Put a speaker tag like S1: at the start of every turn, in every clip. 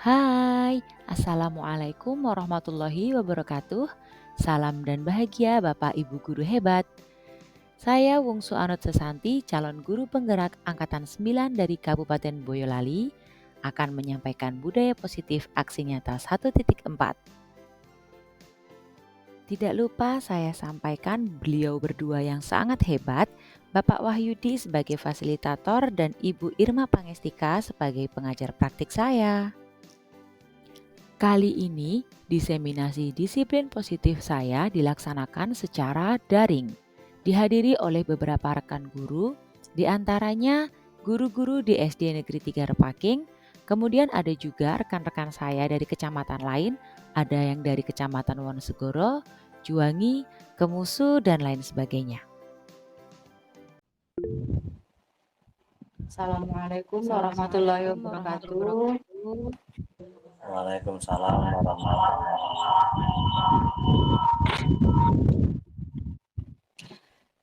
S1: Hai, Assalamualaikum warahmatullahi wabarakatuh. Salam dan bahagia Bapak Ibu Guru hebat. Saya Wungsu Anut Sesanti, calon guru penggerak Angkatan 9 dari Kabupaten Boyolali, akan menyampaikan budaya positif aksi nyata 1.4. Tidak lupa saya sampaikan beliau berdua yang sangat hebat, Bapak Wahyudi sebagai fasilitator dan Ibu Irma Pangestika sebagai pengajar praktik saya. Kali ini, diseminasi disiplin positif saya dilaksanakan secara daring. Dihadiri oleh beberapa rekan guru, diantaranya guru-guru di SD Negeri 3 Repaking, kemudian ada juga rekan-rekan saya dari kecamatan lain, ada yang dari Kecamatan Wonosegoro, Juwangi, Kemusu, dan lain sebagainya.
S2: Assalamualaikum warahmatullahi wabarakatuh.
S3: Waalaikumsalam warahmatullahi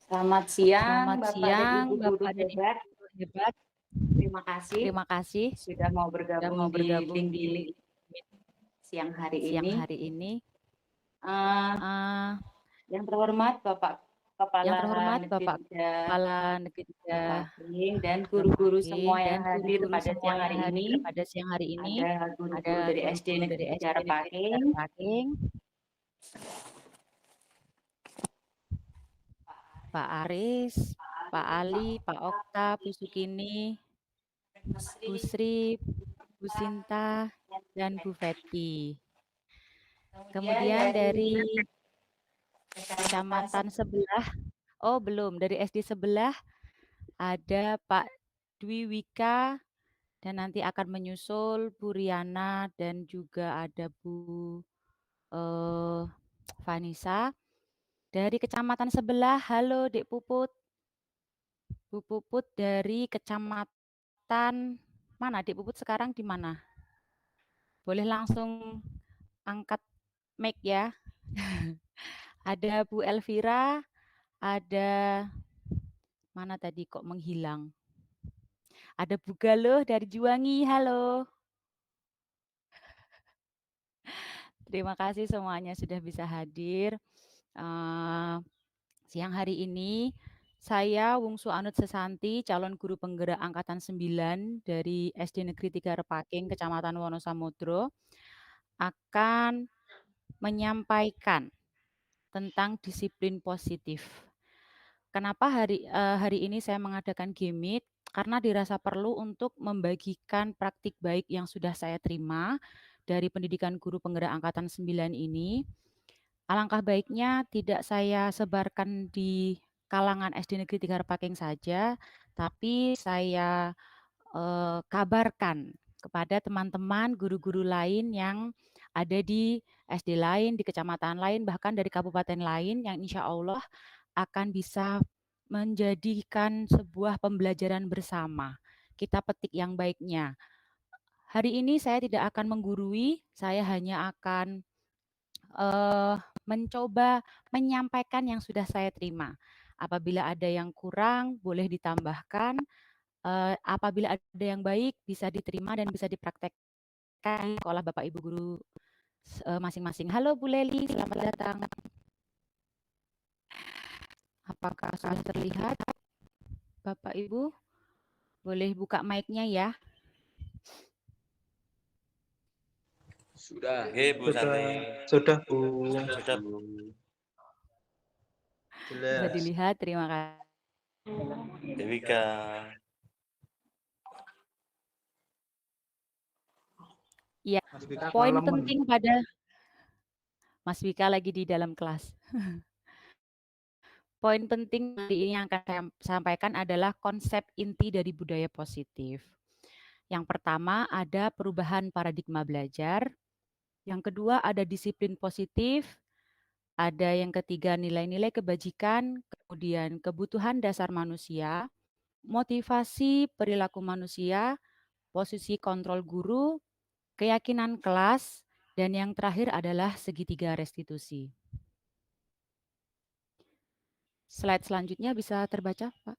S2: Selamat siang,
S1: Selamat
S2: Bapak
S1: siang,
S2: dan Ibu
S1: Bapak
S2: guru
S1: dan Ibu
S2: hebat.
S1: guru hebat.
S2: Terima kasih sudah mau bergabung di link siang hari ini. Yang terhormat Bapak Kepala Negeri 3 dan guru-guru semua yang hadir pada siang hari ini. Ada guru-guru dari SD Negeri 3 Repaking,
S1: Pak Aris, Pak Ali, Pak Okta, Bu Sukini, Bu Sri, Bu Sinta, dan Bu Feti. Kemudian dari kecamatan sebelah, dari SD sebelah ada Pak Dwi Wika, dan nanti akan menyusul Bu Riana dan juga ada Bu Vanessa. Dari kecamatan sebelah, halo Dek Puput. Bu Puput dari kecamatan mana? Dek Puput sekarang di mana? Boleh langsung angkat mic ya. Ada Bu Elvira, ada mana tadi kok menghilang? Ada Bu Galuh dari Juwangi, halo. Terima kasih semuanya sudah bisa hadir. Siang hari ini, saya Wungsu Anut Sesanti, calon guru penggerak Angkatan 9 dari SD Negeri 3 Repaking, Kecamatan Wonosamudro, akan menyampaikan tentang disiplin positif. Kenapa hari ini saya mengadakan G-Meet? Karena dirasa perlu untuk membagikan praktik baik yang sudah saya terima dari pendidikan guru penggerak Angkatan 9 ini. Alangkah baiknya tidak saya sebarkan di kalangan SD Negeri 3 Repaking saja, tapi saya kabarkan kepada teman-teman guru-guru lain yang ada di SD lain, di kecamatan lain, bahkan dari kabupaten lain yang insya Allah akan bisa menjadikan sebuah pembelajaran bersama. Kita petik yang baiknya. Hari ini saya tidak akan menggurui, saya hanya akan mencoba menyampaikan yang sudah saya terima. Apabila ada yang kurang, boleh ditambahkan. Apabila ada yang baik, bisa diterima dan bisa dipraktekkan sekolah Bapak Ibu guru masing-masing. Halo Bu Leli, selamat datang. Apakah sudah terlihat? Bapak Ibu, boleh buka mic-nya ya.
S3: Sudah. Oke, Bu Santi.
S4: Sudah, Bu.
S3: Sudah, Bu.
S1: Bisa dilihat, terima kasih.
S3: Dewika.
S1: Ya, poin penting pada Mas Wika lagi di dalam kelas. Poin penting ini yang akan saya sampaikan adalah konsep inti dari budaya positif. Yang pertama ada perubahan paradigma belajar. Yang kedua ada disiplin positif. Ada yang ketiga nilai-nilai kebajikan, kemudian kebutuhan dasar manusia, motivasi perilaku manusia, posisi kontrol guru, keyakinan kelas, dan yang terakhir adalah segitiga restitusi. Slide selanjutnya bisa terbaca, Pak?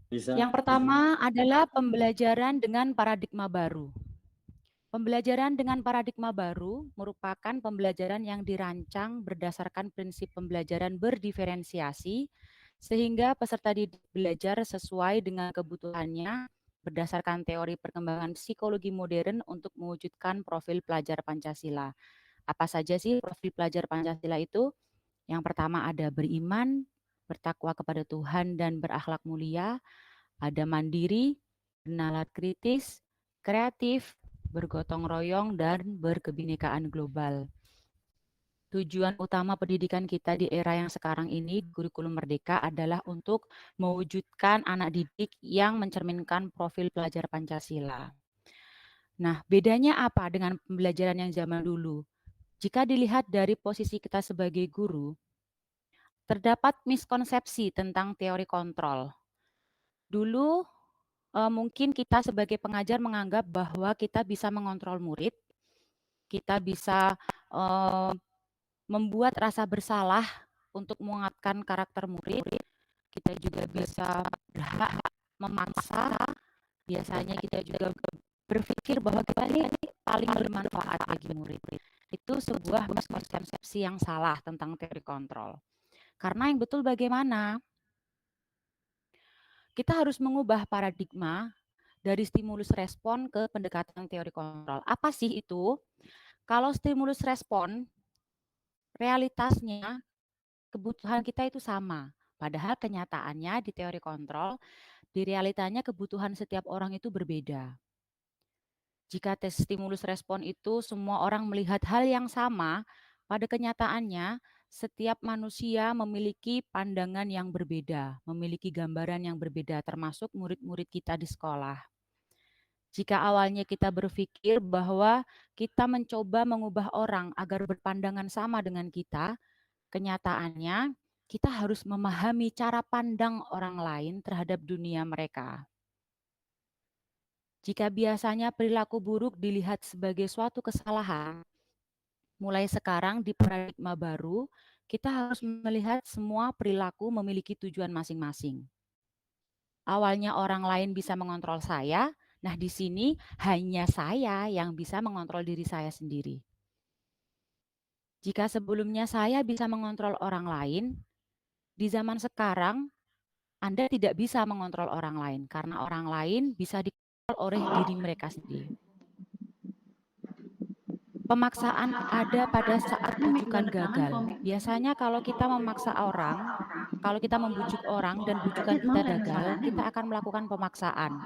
S1: Bisa. Yang pertama adalah pembelajaran dengan paradigma baru. Pembelajaran dengan paradigma baru merupakan pembelajaran yang dirancang berdasarkan prinsip pembelajaran berdiferensiasi, sehingga peserta didik belajar sesuai dengan kebutuhannya berdasarkan teori perkembangan psikologi modern untuk mewujudkan profil pelajar Pancasila. Apa saja sih profil pelajar Pancasila itu? Yang pertama ada beriman, bertakwa kepada Tuhan dan berakhlak mulia, ada mandiri, bernalar kritis, kreatif, bergotong royong, dan berkebinekaan global. Tujuan utama pendidikan kita di era yang sekarang ini, kurikulum merdeka, adalah untuk mewujudkan anak didik yang mencerminkan profil pelajar Pancasila. Nah, bedanya apa dengan pembelajaran yang zaman dulu? Jika dilihat dari posisi kita sebagai guru, terdapat miskonsepsi tentang teori kontrol. Dulu mungkin kita sebagai pengajar menganggap bahwa kita bisa mengontrol murid, kita bisa membuat rasa bersalah untuk menguatkan karakter murid, kita juga bisa berhak memaksa, biasanya kita juga berpikir bahwa kita ini paling bermanfaat bagi murid. Itu sebuah miskonsepsi yang salah tentang teori kontrol. Karena yang betul bagaimana? Kita harus mengubah paradigma dari stimulus respon ke pendekatan teori kontrol. Apa sih itu? Kalau stimulus respon, realitasnya kebutuhan kita itu sama. Padahal kenyataannya di teori kontrol, di realitanya kebutuhan setiap orang itu berbeda. Jika tes stimulus respon itu semua orang melihat hal yang sama, pada kenyataannya setiap manusia memiliki pandangan yang berbeda, memiliki gambaran yang berbeda, termasuk murid-murid kita di sekolah. Jika awalnya kita berpikir bahwa kita mencoba mengubah orang agar berpandangan sama dengan kita, kenyataannya kita harus memahami cara pandang orang lain terhadap dunia mereka. Jika biasanya perilaku buruk dilihat sebagai suatu kesalahan, mulai sekarang di paradigma baru, kita harus melihat semua perilaku memiliki tujuan masing-masing. Awalnya orang lain bisa mengontrol saya, nah di sini hanya saya yang bisa mengontrol diri saya sendiri. Jika sebelumnya saya bisa mengontrol orang lain, di zaman sekarang Anda tidak bisa mengontrol orang lain karena orang lain bisa dikontrol oleh diri mereka sendiri. Pemaksaan ada pada saat bujukan gagal. Biasanya kalau kita memaksa orang, kalau kita membujuk orang dan bujukan kita gagal, kita akan melakukan pemaksaan.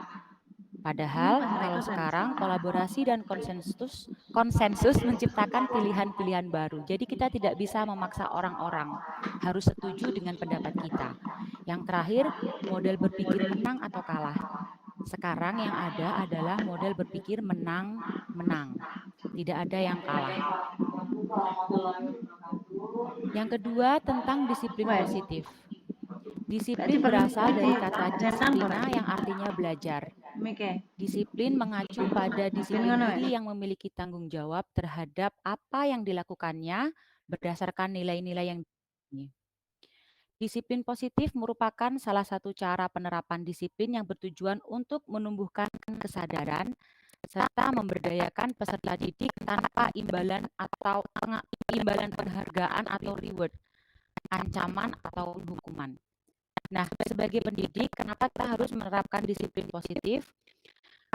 S1: Padahal kalau sekarang kolaborasi dan konsensus menciptakan pilihan-pilihan baru. Jadi kita tidak bisa memaksa orang-orang, harus setuju dengan pendapat kita. Yang terakhir, model berpikir menang atau kalah. Sekarang yang ada adalah model berpikir menang-menang. Tidak ada yang kalah. Yang kedua tentang disiplin positif. Disiplin berasal dari kata disiplina yang artinya belajar. Disiplin mengacu pada disiplin diri yang memiliki tanggung jawab terhadap apa yang dilakukannya berdasarkan nilai-nilai yang dimiliki. Disiplin positif merupakan salah satu cara penerapan disiplin yang bertujuan untuk menumbuhkan kesadaran serta memberdayakan peserta didik tanpa imbalan penghargaan atau reward, ancaman atau hukuman. Nah, sebagai pendidik, kenapa kita harus menerapkan disiplin positif?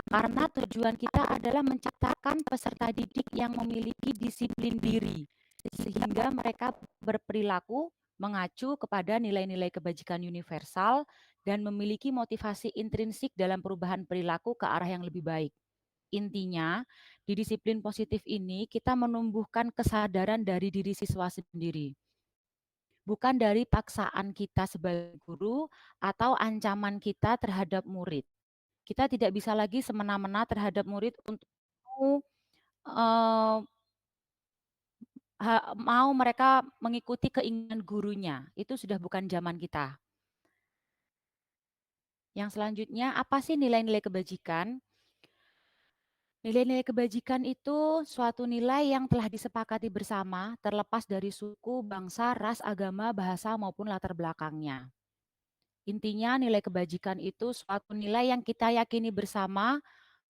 S1: Karena tujuan kita adalah menciptakan peserta didik yang memiliki disiplin diri, sehingga mereka berperilaku mengacu kepada nilai-nilai kebajikan universal dan memiliki motivasi intrinsik dalam perubahan perilaku ke arah yang lebih baik. Intinya, di disiplin positif ini kita menumbuhkan kesadaran dari diri siswa sendiri. Bukan dari paksaan kita sebagai guru atau ancaman kita terhadap murid. Kita tidak bisa lagi semena-mena terhadap murid untuk mau mereka mengikuti keinginan gurunya. Itu sudah bukan zaman kita. Yang selanjutnya, apa sih nilai-nilai kebajikan? Nilai-nilai kebajikan itu suatu nilai yang telah disepakati bersama, terlepas dari suku, bangsa, ras, agama, bahasa, maupun latar belakangnya. Intinya nilai kebajikan itu suatu nilai yang kita yakini bersama,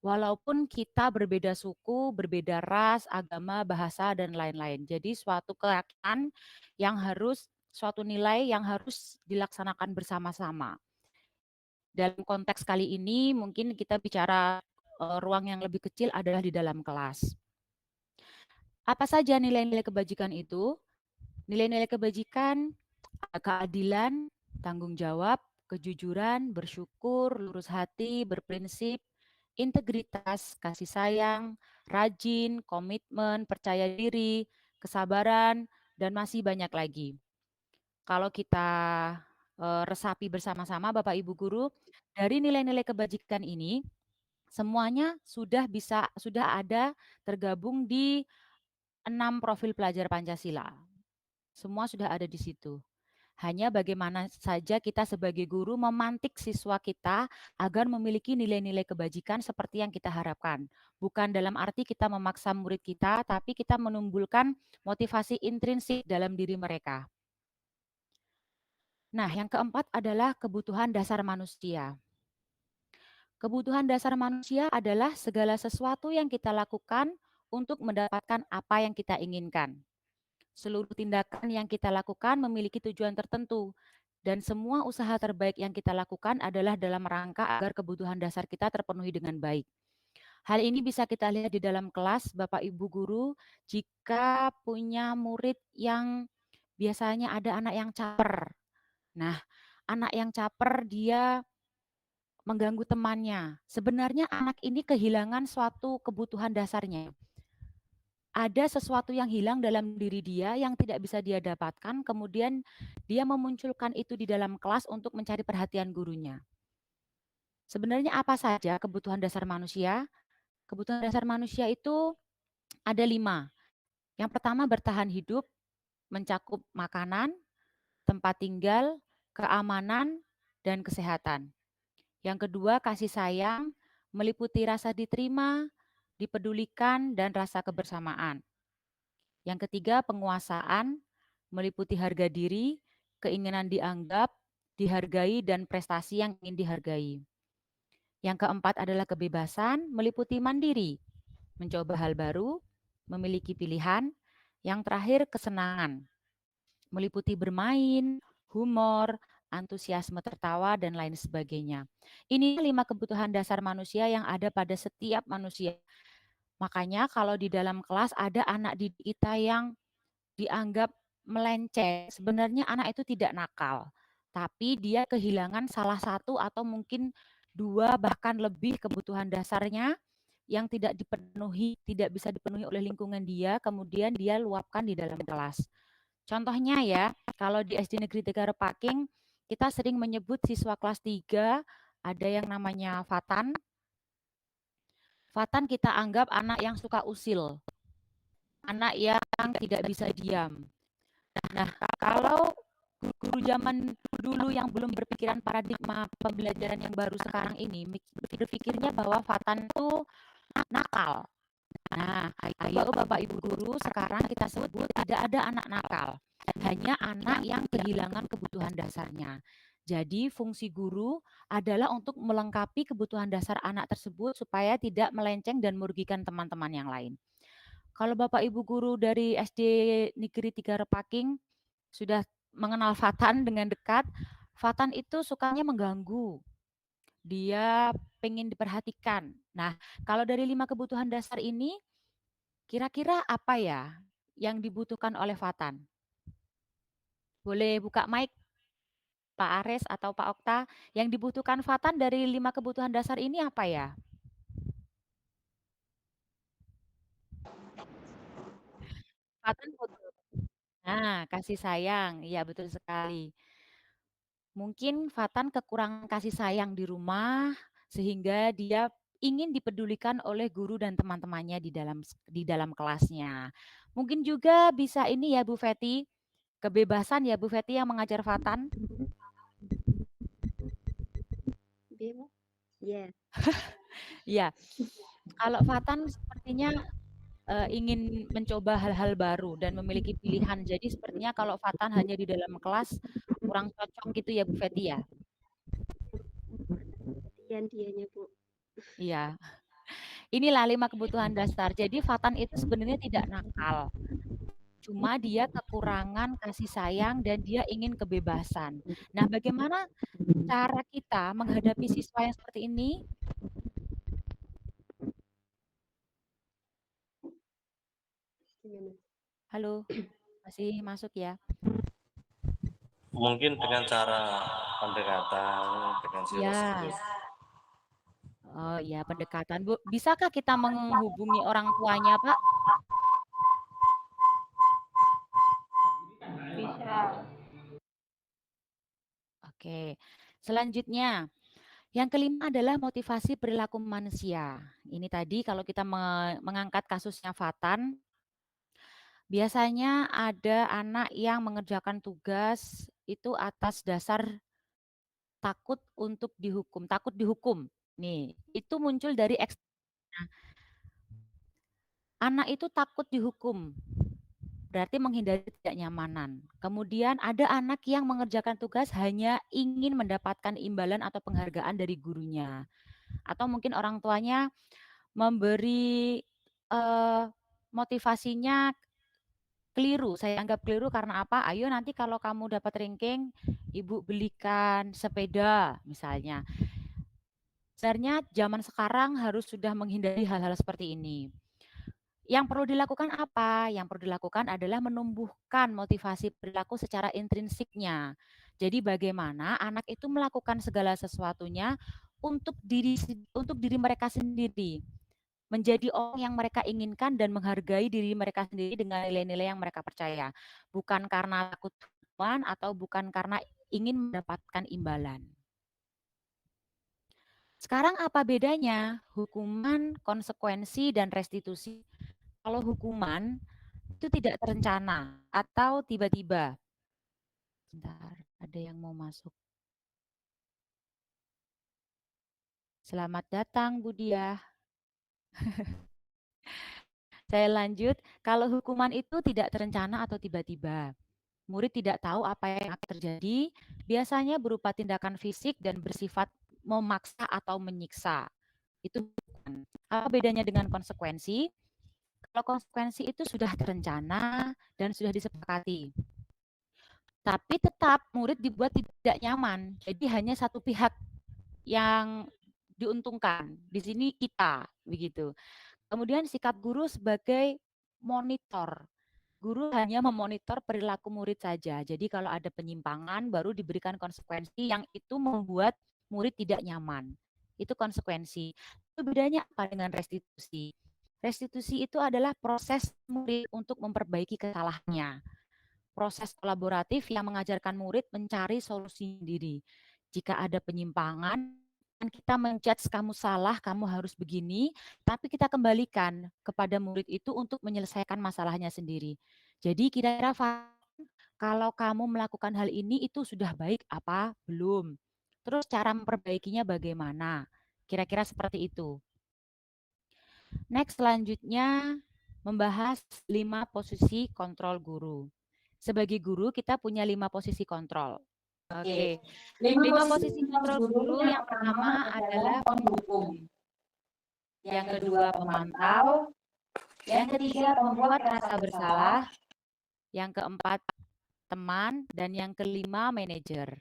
S1: walaupun kita berbeda suku, berbeda ras, agama, bahasa, dan lain-lain. Jadi suatu keyakinan yang harus, suatu nilai yang harus dilaksanakan bersama-sama. Dalam konteks kali ini mungkin kita bicara ruang yang lebih kecil adalah di dalam kelas. Apa saja nilai-nilai kebajikan itu? Nilai-nilai kebajikan, keadilan, tanggung jawab, kejujuran, bersyukur, lurus hati, berprinsip, integritas, kasih sayang, rajin, komitmen, percaya diri, kesabaran, dan masih banyak lagi. Kalau kita resapi bersama-sama Bapak Ibu guru, dari nilai-nilai kebajikan ini semuanya sudah ada tergabung di 6 profil pelajar Pancasila. Semua sudah ada di situ. Hanya bagaimana saja kita sebagai guru memantik siswa kita agar memiliki nilai-nilai kebajikan seperti yang kita harapkan. Bukan dalam arti kita memaksa murid kita, tapi kita menumbuhkan motivasi intrinsik dalam diri mereka. Nah, yang keempat adalah kebutuhan dasar manusia. Kebutuhan dasar manusia adalah segala sesuatu yang kita lakukan untuk mendapatkan apa yang kita inginkan. Seluruh tindakan yang kita lakukan memiliki tujuan tertentu, dan semua usaha terbaik yang kita lakukan adalah dalam rangka agar kebutuhan dasar kita terpenuhi dengan baik. Hal ini bisa kita lihat di dalam kelas, Bapak Ibu guru, jika punya murid yang biasanya ada anak yang caper. Nah, anak yang caper dia mengganggu temannya. Sebenarnya anak ini kehilangan suatu kebutuhan dasarnya. Ada sesuatu yang hilang dalam diri dia yang tidak bisa dia dapatkan, kemudian dia memunculkan itu di dalam kelas untuk mencari perhatian gurunya. Sebenarnya apa saja kebutuhan dasar manusia? Kebutuhan dasar manusia itu ada 5. Yang pertama bertahan hidup, mencakup makanan, tempat tinggal, keamanan, dan kesehatan. Yang kedua kasih sayang, meliputi rasa diterima, dipedulikan, dan rasa kebersamaan. Yang ketiga, penguasaan, meliputi harga diri, keinginan dianggap, dihargai, dan prestasi yang ingin dihargai. Yang keempat adalah kebebasan, meliputi mandiri, mencoba hal baru, memiliki pilihan. Yang terakhir, kesenangan, meliputi bermain, humor, antusiasme tertawa, dan lain sebagainya. Ini 5 kebutuhan dasar manusia yang ada pada setiap manusia. Makanya kalau di dalam kelas ada anak didik kita yang dianggap melenceng, sebenarnya anak itu tidak nakal, tapi dia kehilangan salah satu atau mungkin 2 bahkan lebih kebutuhan dasarnya yang tidak bisa dipenuhi oleh lingkungan dia, kemudian dia luapkan di dalam kelas. Contohnya ya, kalau di SD Negeri 3 Repaking, kita sering menyebut siswa kelas 3 ada yang namanya Fatan. Fatan kita anggap anak yang suka usil, anak yang tidak bisa diam. Nah, kalau guru zaman dulu yang belum berpikiran paradigma pembelajaran yang baru sekarang ini, berpikirnya bahwa Fatan itu nakal. Nah, ayo Bapak Ibu guru, sekarang kita sebut tidak ada anak nakal, hanya anak yang kehilangan kebutuhan dasarnya. Jadi fungsi guru adalah untuk melengkapi kebutuhan dasar anak tersebut supaya tidak melenceng dan merugikan teman-teman yang lain. Kalau Bapak Ibu guru dari SD Negeri 3 Repaking sudah mengenal Fatan dengan dekat, Fatan itu sukanya mengganggu. Dia pengen diperhatikan. Nah, kalau dari 5 kebutuhan dasar ini, kira-kira apa ya yang dibutuhkan oleh Fatan? Boleh buka mic Pak Ares atau Pak Okta. Yang dibutuhkan Fatan dari 5 kebutuhan dasar ini apa ya? Fatan butuh. Nah, kasih sayang. Iya, betul sekali. Mungkin Fatan kekurangan kasih sayang di rumah sehingga dia ingin dipedulikan oleh guru dan teman-temannya di dalam kelasnya. Mungkin juga bisa ini ya Bu Feti, kebebasan ya Bu Feti yang mengajar Fatan.
S4: Yes.
S1: Ya, kalau Fatan sepertinya ingin mencoba hal-hal baru dan memiliki pilihan. Jadi sepertinya kalau Fatan hanya di dalam kelas kurang cocok gitu ya Bu Feti ya.
S4: Dianya Bu.
S1: Iya. Inilah 5 kebutuhan dasar. Jadi Fatan itu sebenarnya tidak nakal. Cuma dia kekurangan kasih sayang dan dia ingin kebebasan. Nah, bagaimana cara kita menghadapi siswa yang seperti ini? Halo, masih masuk ya?
S3: Mungkin dengan cara pendekatan, dengan
S1: Ya.
S3: serius.
S1: Oh iya, pendekatan. Bu, bisakah kita menghubungi orang tuanya, Pak?
S2: Bisa.
S1: Oke. Selanjutnya, yang kelima adalah motivasi perilaku manusia. Ini tadi kalau kita mengangkat kasusnya Fatan, biasanya ada anak yang mengerjakan tugas itu atas dasar takut untuk dihukum, takut dihukum. Nih, itu muncul dari anak itu takut dihukum, berarti menghindari ketidaknyamanan. Kemudian ada anak yang mengerjakan tugas hanya ingin mendapatkan imbalan atau penghargaan dari gurunya. Atau mungkin orang tuanya memberi motivasinya keliru. Saya anggap keliru karena apa? Ayo nanti kalau kamu dapat ranking, ibu belikan sepeda misalnya. Sebenarnya zaman sekarang harus sudah menghindari hal-hal seperti ini. Yang perlu dilakukan apa? Yang perlu dilakukan adalah menumbuhkan motivasi perilaku secara intrinsiknya. Jadi bagaimana anak itu melakukan segala sesuatunya untuk diri mereka sendiri. Menjadi orang yang mereka inginkan dan menghargai diri mereka sendiri dengan nilai-nilai yang mereka percaya. Bukan karena takut hukuman atau bukan karena ingin mendapatkan imbalan. Sekarang apa bedanya hukuman, konsekuensi, dan restitusi? Kalau hukuman itu tidak terencana atau tiba-tiba. Bentar, ada yang mau masuk. Selamat datang, Bu Diah. Saya lanjut, kalau hukuman itu tidak terencana atau tiba-tiba. Murid tidak tahu apa yang akan terjadi, biasanya berupa tindakan fisik dan bersifat memaksa atau menyiksa. Itu bukan. Apa bedanya dengan konsekuensi? Kalau konsekuensi itu sudah terencana dan sudah disepakati. Tapi tetap murid dibuat tidak nyaman. Jadi hanya satu pihak yang diuntungkan. Di sini kita, begitu. Kemudian sikap guru sebagai monitor. Guru hanya memonitor perilaku murid saja. Jadi kalau ada penyimpangan baru diberikan konsekuensi yang itu membuat murid tidak nyaman. Itu konsekuensi. Itu bedanya apa dengan restitusi? Restitusi itu adalah proses murid untuk memperbaiki kesalahannya. Proses kolaboratif yang mengajarkan murid mencari solusi sendiri. Jika ada penyimpangan, kita menjudge kamu salah, kamu harus begini, tapi kita kembalikan kepada murid itu untuk menyelesaikan masalahnya sendiri. Jadi kira-kira kalau kamu melakukan hal ini itu sudah baik apa belum? Terus cara memperbaikinya bagaimana? Kira-kira seperti itu. Next, selanjutnya membahas 5 posisi kontrol guru. Sebagai guru kita punya 5 posisi kontrol. Oke. 5 posisi kontrol guru yang pertama adalah penghukum. Yang kedua pemantau. Yang ketiga pembuat rasa bersalah. Yang keempat teman dan yang kelima manajer.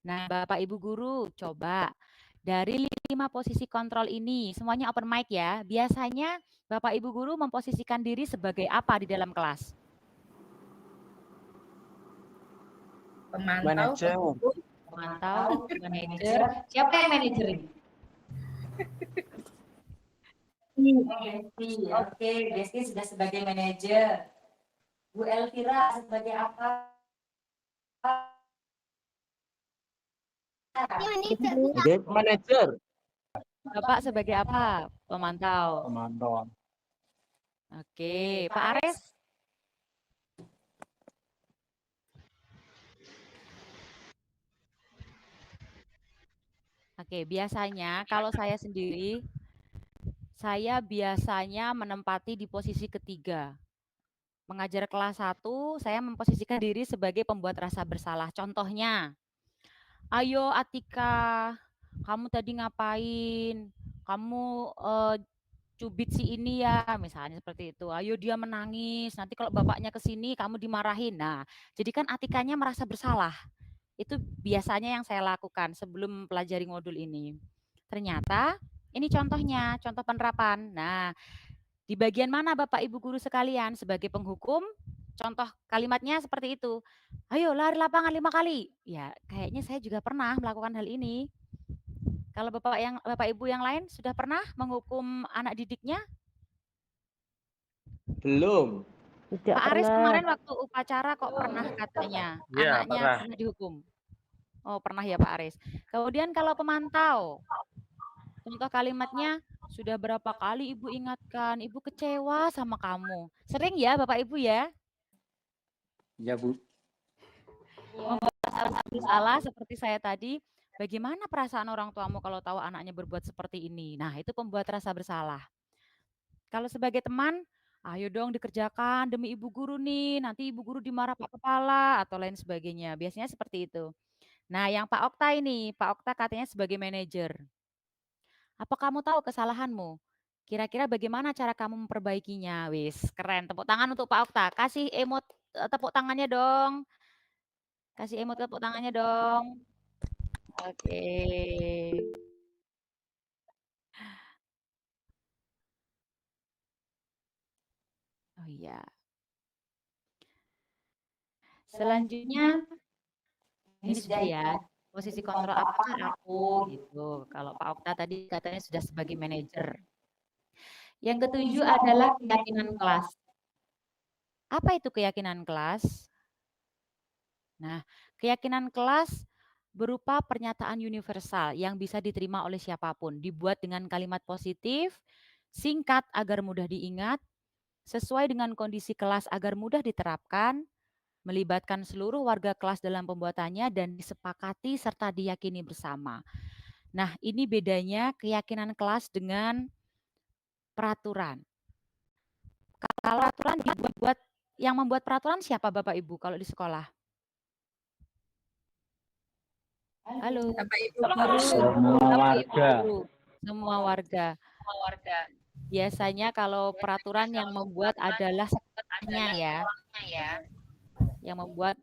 S1: Nah, Bapak Ibu guru coba dari 5 posisi kontrol ini, semuanya open mic ya. Biasanya Bapak Ibu guru memposisikan diri sebagai apa di dalam kelas?
S2: Pemantau,
S1: manajer. Siapa yang manajer ini?
S2: Oke, Desti sudah sebagai manajer. Bu Elvira sebagai apa?
S4: Sebagai manajer.
S1: Bapak sebagai apa? Pemantau.
S4: Pemantau.
S1: Oke, Pak Ares? Oke, biasanya kalau saya sendiri, saya biasanya menempati di posisi ketiga. Mengajar kelas 1, saya memposisikan diri sebagai pembuat rasa bersalah. Contohnya, ayo Atika, kamu tadi ngapain? Kamu cubit si ini ya, misalnya seperti itu. Ayo dia menangis, nanti kalau bapaknya ke sini kamu dimarahin. Nah, jadi kan Atikanya merasa bersalah. Itu biasanya yang saya lakukan sebelum mempelajari modul ini. Ternyata ini contohnya, contoh penerapan. Nah, di bagian mana Bapak Ibu guru sekalian sebagai penghukum? Contoh kalimatnya seperti itu. Ayo lari lapangan 5 kali. Ya, kayaknya saya juga pernah melakukan hal ini. Kalau Bapak Ibu yang lain sudah pernah menghukum anak didiknya?
S4: Belum.
S1: Pak Aris kemarin waktu upacara kok pernah katanya,
S3: Iya,
S1: anaknya
S3: pernah.
S1: pernah dihukum. Oh, pernah ya Pak Aris. Kemudian kalau pemantau, contoh kalimatnya, sudah berapa kali Ibu ingatkan, Ibu kecewa sama kamu. Sering ya Bapak Ibu ya?
S3: Iya, Bu.
S1: Membuat bersalah seperti saya tadi, bagaimana perasaan orang tuamu kalau tahu anaknya berbuat seperti ini? Nah, itu pembuat rasa bersalah. Kalau sebagai teman, ayo dong dikerjakan demi ibu guru nih, nanti ibu guru dimarah Pak Kepala atau lain sebagainya. Biasanya seperti itu. Nah, yang Pak Okta ini, Pak Okta katanya sebagai manajer. Apa kamu tahu kesalahanmu? Kira-kira bagaimana cara kamu memperbaikinya? Wis, keren. Tepuk tangan untuk Pak Okta. Kasih emot tepuk tangannya dong. Kasih emot tepuk tangannya dong. Oke. Oh iya. Selanjutnya ini sudah ya. Posisi kontrol apakah aku gitu. Kalau Pak Okta tadi katanya sudah sebagai manajer. Yang ketujuh adalah keyakinan kelas. Apa itu keyakinan kelas? Nah, keyakinan kelas berupa pernyataan universal yang bisa diterima oleh siapapun, dibuat dengan kalimat positif, singkat agar mudah diingat, sesuai dengan kondisi kelas agar mudah diterapkan, melibatkan seluruh warga kelas dalam pembuatannya dan disepakati serta diyakini bersama. Nah, ini bedanya keyakinan kelas dengan peraturan. Kalau peraturan dibuat, yang membuat peraturan siapa Bapak Ibu kalau di sekolah? Halo.
S2: Bapak Ibu
S1: Guru.
S4: Semua
S1: Bapak Ibu
S4: warga.
S1: guru. Semua warga. Biasanya kalau peraturan yang membuat adalah sekolahnya ya. Yang membuat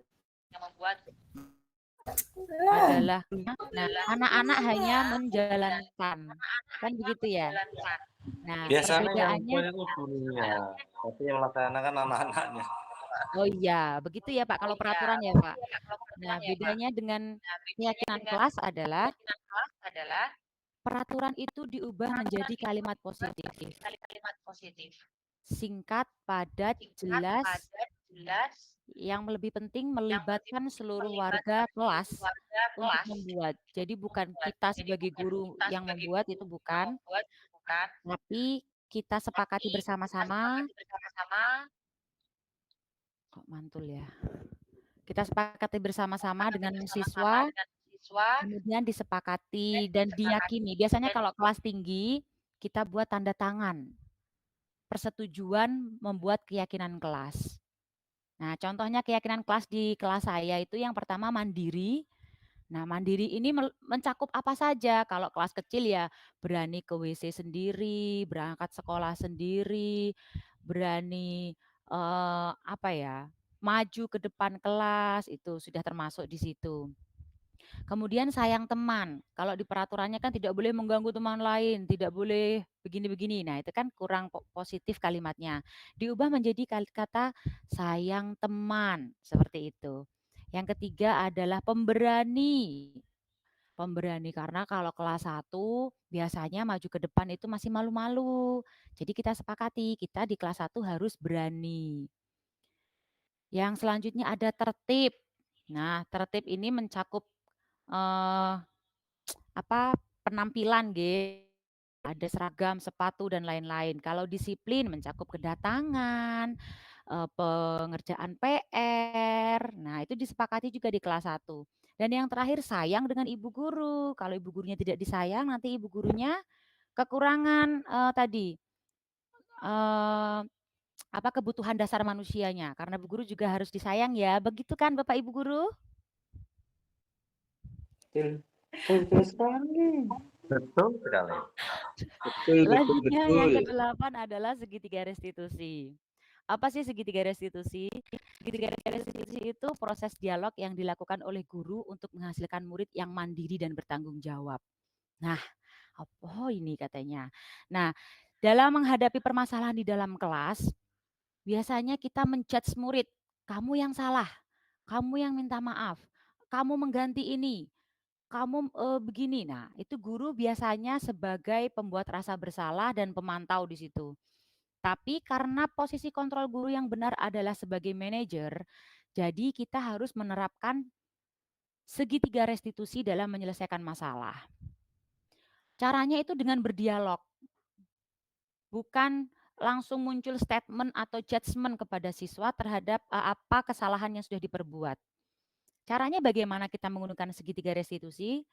S1: adalah nah, anak-anak hanya menjalankan. Kan begitu ya? Nah,
S3: Biasanya yang
S1: perbedaannya
S3: itu gurunya, tapi yang melaksanakan anak-anaknya.
S1: oh iya, begitu ya Pak kalau peraturan ya Pak. Nah, bedanya dengan keyakinan kelas adalah peraturan itu diubah menjadi kalimat positif. Singkat, padat, jelas, yang lebih penting melibatkan seluruh warga kelas untuk membuat. Jadi bukan kita sebagai guru yang membuat, itu bukan, tapi kita sepakati bersama-sama. Kok mantul ya? Kita sepakati bersama-sama dengan siswa, kemudian disepakati dan diyakini. Biasanya kalau kelas tinggi, kita buat tanda tangan persetujuan membuat keyakinan kelas. Nah, contohnya keyakinan kelas di kelas saya itu yang pertama mandiri. Nah, mandiri ini mencakup apa saja? Kalau kelas kecil ya berani ke WC sendiri, berangkat sekolah sendiri, berani apa ya? Maju ke depan kelas, itu sudah termasuk di situ. Kemudian sayang teman. Kalau di peraturannya kan tidak boleh mengganggu teman lain, tidak boleh begini-begini. Nah, itu kan kurang positif kalimatnya. Diubah menjadi kata sayang teman, seperti itu. Yang ketiga adalah pemberani. Pemberani karena kalau kelas 1 biasanya maju ke depan itu masih malu-malu. Jadi kita sepakati, kita di kelas 1 harus berani. Yang selanjutnya ada tertib. Nah, tertib ini mencakup penampilan ada seragam, sepatu dan lain-lain. Kalau disiplin mencakup kedatangan, pengerjaan PR. Nah, itu disepakati juga di kelas 1. Dan yang terakhir sayang dengan ibu guru. Kalau ibu gurunya tidak disayang, nanti ibu gurunya kekurangan tadi kebutuhan dasar manusianya. Karena ibu guru juga harus disayang ya. Begitu kan Bapak Ibu guru?
S2: Betul sekali.
S3: Betul sekali.
S1: Selanjutnya yang
S4: betul.
S1: ke-8 adalah segitiga restitusi. Apa sih segitiga restitusi? Segitiga restitusi itu proses dialog yang dilakukan oleh guru untuk menghasilkan murid yang mandiri dan bertanggung jawab. Nah, oh ini katanya. Nah, dalam menghadapi permasalahan di dalam kelas, biasanya kita menjudge murid, kamu yang salah, kamu yang minta maaf, kamu mengganti ini, kamu begini. Nah, itu guru biasanya sebagai pembuat rasa bersalah dan pemantau di situ. Tapi karena posisi kontrol guru yang benar adalah sebagai manajer, jadi kita harus menerapkan segitiga restitusi dalam menyelesaikan masalah. Caranya itu dengan berdialog. Bukan langsung muncul statement atau judgement kepada siswa terhadap apa kesalahan yang sudah diperbuat. Caranya bagaimana kita menggunakan segitiga restitusi?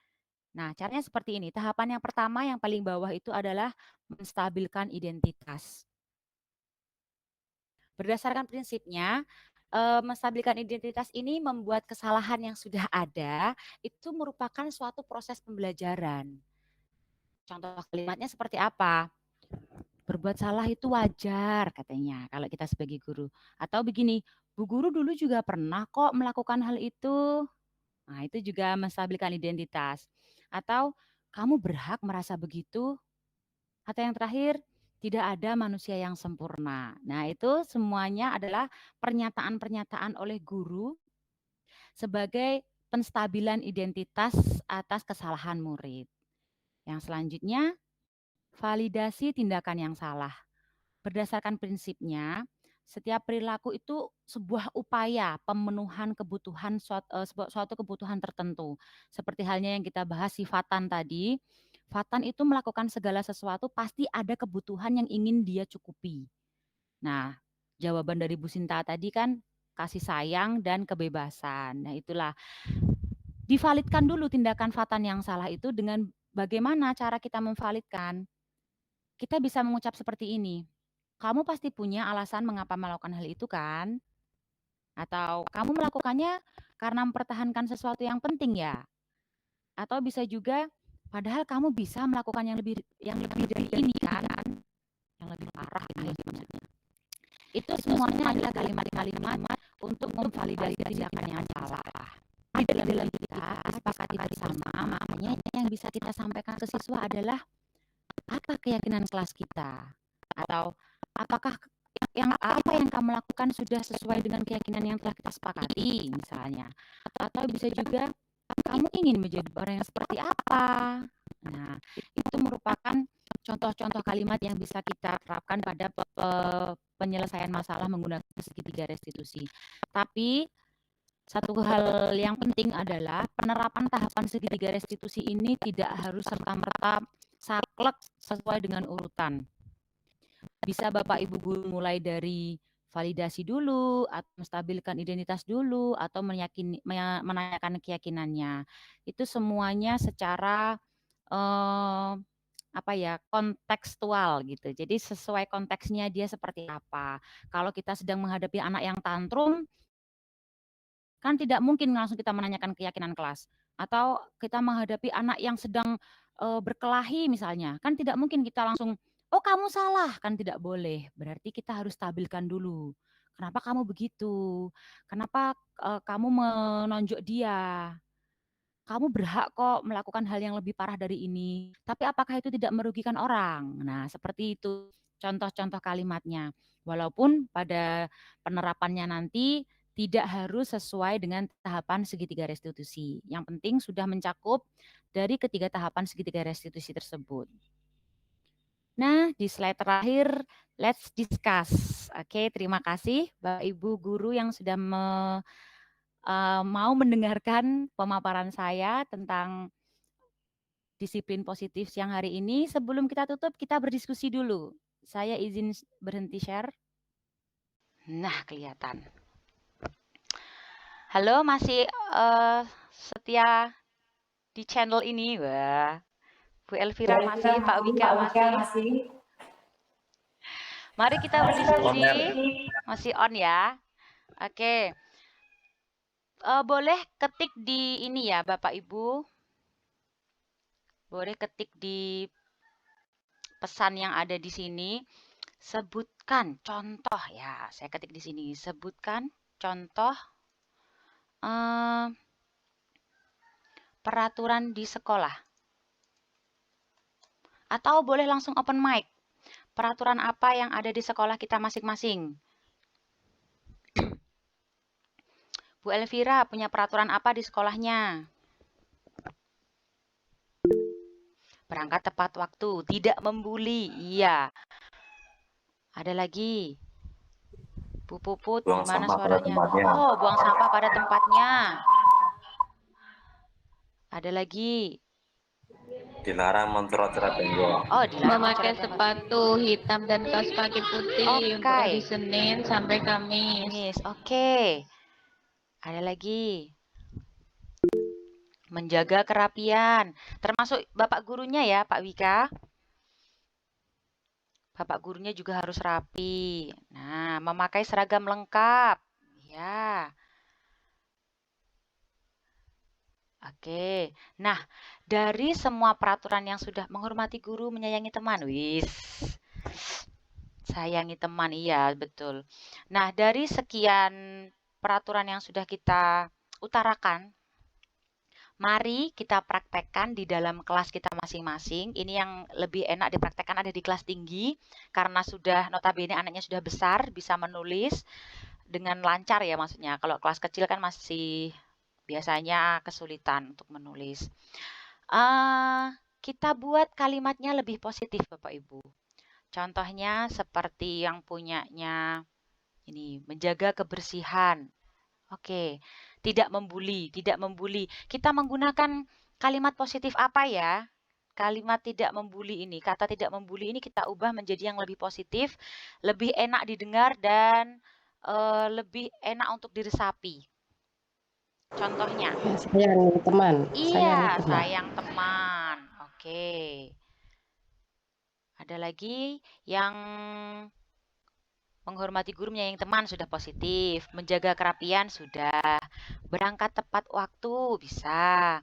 S1: Nah, caranya seperti ini. Tahapan yang pertama yang paling bawah itu adalah menstabilkan identitas. Berdasarkan prinsipnya, menstabilkan identitas ini membuat kesalahan yang sudah ada itu merupakan suatu proses pembelajaran. Contoh kalimatnya seperti apa? Berbuat salah itu wajar katanya kalau kita sebagai guru. Atau begini, Bu Guru dulu juga pernah kok melakukan hal itu. Nah, itu juga menstabilkan identitas. Atau kamu berhak merasa begitu. Atau yang terakhir, tidak ada manusia yang sempurna. Nah, itu semuanya adalah pernyataan-pernyataan oleh guru sebagai penstabilan identitas atas kesalahan murid. Yang selanjutnya, validasi tindakan yang salah. Berdasarkan prinsipnya, setiap perilaku itu sebuah upaya pemenuhan kebutuhan suatu kebutuhan tertentu. Seperti halnya yang kita bahas sifatan tadi, Fatan itu melakukan segala sesuatu pasti ada kebutuhan yang ingin dia cukupi. Nah, jawaban dari Bu Sinta tadi kan kasih sayang dan kebebasan. Nah, itulah divalidkan dulu tindakan Fatan yang salah itu dengan bagaimana cara kita memvalidkan. Kita bisa mengucap seperti ini. Kamu pasti punya alasan mengapa melakukan hal itu kan? Atau kamu melakukannya karena mempertahankan sesuatu yang penting ya? Atau bisa juga padahal kamu bisa melakukan yang lebih dari ini kan? Yang lebih parah itu maksudnya. Itu semuanya adalah kalimat-kalimat untuk memvalidasi tindakan yang salah. Di dalam kita sepakati bersama, makanya yang bisa kita sampaikan ke siswa adalah apa keyakinan kelas kita? Atau apakah apa yang kamu lakukan sudah sesuai dengan keyakinan yang telah kita sepakati misalnya. Atau bisa juga kamu ingin menjadi orang yang seperti apa. Nah, itu merupakan contoh-contoh kalimat yang bisa kita terapkan pada penyelesaian masalah menggunakan segitiga restitusi. Tapi satu hal yang penting adalah penerapan tahapan segitiga restitusi ini tidak harus serta-merta saklek sesuai dengan urutan. Bisa Bapak Ibu guru mulai dari validasi dulu, atau menstabilkan identitas dulu, atau menanyakan keyakinannya. Itu semuanya secara kontekstual gitu. Jadi sesuai konteksnya dia seperti apa. Kalau kita sedang menghadapi anak yang tantrum, kan tidak mungkin langsung kita menanyakan keyakinan kelas. Atau kita menghadapi anak yang sedang berkelahi misalnya, kan tidak mungkin kita langsung, oh kamu salah, kan tidak boleh. Berarti kita harus stabilkan dulu. Kenapa kamu begitu? Kenapa kamu menonjok dia? Kamu berhak kok melakukan hal yang lebih parah dari ini. Tapi apakah itu tidak merugikan orang? Nah, seperti itu contoh-contoh kalimatnya. Walaupun pada penerapannya nanti tidak harus sesuai dengan tahapan segitiga restitusi. Yang penting sudah mencakup dari ketiga tahapan segitiga restitusi tersebut. Nah, di slide terakhir, let's discuss. Oke, terima kasih Bapak Ibu guru yang sudah mau mendengarkan pemaparan saya tentang disiplin positif siang hari ini. Sebelum kita tutup, kita berdiskusi dulu. Saya izin berhenti share. Nah, kelihatan. Halo, masih setia di channel ini? Wah, Bu Elvira masih, Pak Wika masih. Mari kita berdiskusi. Masih on ya. Oke. Boleh ketik di ini ya, Bapak Ibu. Boleh ketik di pesan yang ada di sini. Sebutkan contoh ya. Saya ketik di sini. Sebutkan contoh peraturan di sekolah. Atau boleh langsung open mic. Peraturan apa yang ada di sekolah kita masing-masing? Bu Elvira punya peraturan apa di sekolahnya? Berangkat tepat waktu, tidak membuli. Iya. Ada lagi. Bu Puput,
S3: Buang
S1: gimana
S3: sampah pada
S1: suaranya?
S3: tempatnya.
S1: Oh, buang sampah pada tempatnya. Ada lagi.
S3: Dilarang mencoret-coret tembok.
S1: Oh, dilarang
S5: Memakai
S1: mencoret
S5: sepatu hitam dan kaos kaki putih untuk hari
S1: Oke.
S5: Senin sampai Kamis.
S1: Miss, oke. Ada lagi. Menjaga kerapian. Termasuk Bapak gurunya ya, Pak Wika. Bapak gurunya juga harus rapi. Nah, memakai seragam lengkap. Ya. Oke. Nah, dari semua peraturan yang sudah menghormati guru, menyayangi teman. Wis. Sayangi teman, iya, betul. Nah, dari sekian peraturan yang sudah kita utarakan, mari kita praktekkan di dalam kelas kita masing-masing. Ini yang lebih enak dipraktekkan ada di kelas tinggi, karena sudah notabene anaknya sudah besar, bisa menulis dengan lancar ya maksudnya. Kalau kelas kecil kan masih biasanya kesulitan untuk menulis. Kita buat kalimatnya lebih positif Bapak Ibu. Contohnya seperti yang punyanya ini, menjaga kebersihan. Oke, tidak membuli, tidak membuli. Kita menggunakan kalimat positif apa ya? Kalimat tidak membuli ini, kata tidak membuli ini kita ubah menjadi yang lebih positif, lebih enak didengar dan lebih enak untuk diresapi. Contohnya.
S6: Sayang teman.
S1: Iya, sayang teman. Oke. Ada lagi yang menghormati guru, menyayangi teman sudah positif, menjaga kerapian sudah, berangkat tepat waktu bisa.